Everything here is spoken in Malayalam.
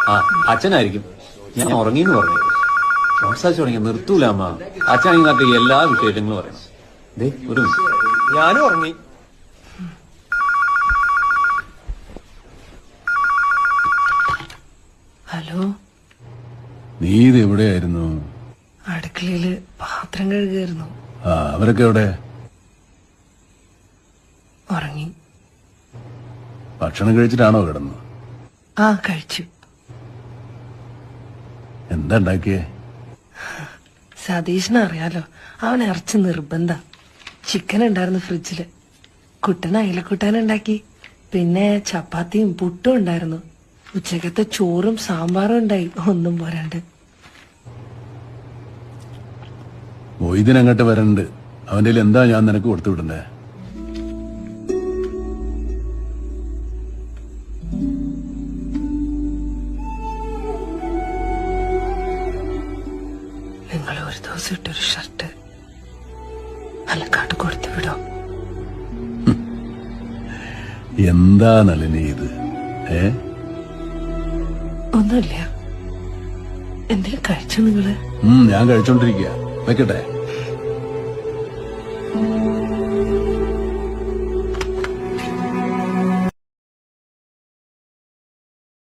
ആ അച്ഛനായിരിക്കും. ഞാൻ ഉറങ്ങിന്ന് പറഞ്ഞു. സംസാരിച്ചു തുടങ്ങി നിർത്തൂല അമ്മ. അച്ഛനാണെങ്കിൽ നാട്ടിൽ എല്ലാ വിശേഷങ്ങളും പറയണം. ദേ ഒരു ഞാനും ഉറങ്ങി. ഹലോ, നീ ഇത് എവിടെയായിരുന്നു? അടുക്കളയില് പാത്രം കഴുകായിരുന്നു. ആ അവരൊക്കെ എവിടെ? ഉറങ്ങി. ഭക്ഷണം കഴിച്ചിട്ടാണോ കിടന്നത്? ആ കഴിച്ചു. എന്താ ഉണ്ടാക്കിയേ? സതീഷിനെ അറിയാലോ, അവൻ ഇറച്ചി നിർബന്ധ. ചിക്കൻ ഉണ്ടായിരുന്നു ഫ്രിഡ്ജില്. കുട്ടൻ അയിലക്കൂട്ടാനുണ്ടാക്കി. പിന്നെ ചപ്പാത്തിയും പുട്ടും ഉണ്ടായിരുന്നു. ഉച്ചക്കത്തെ ചോറും സാമ്പാറും ഉണ്ടായി. ഒന്നും പോരാണ്ട്. മൊയ്തീനങ്ങോട്ട് വരണ്ട്. അവന്റെ കയ്യിൽ എന്താ ഞാൻ നിനക്ക് കൊടുത്തു വിടണ്ടേ? നിങ്ങൾ ഒരു ദിവസം ഇട്ടൊരു ഷർട്ട് അലക്കാട്ട് കൊടുത്തു വിടോ? എന്താ നളിനി ഇത്? ഒന്നുമില്ല. എന്തെങ്കിലും കഴിച്ചോ നിങ്ങള്? ഞാൻ കഴിച്ചോണ്ടിരിക്കുക. വെക്കട്ടെ?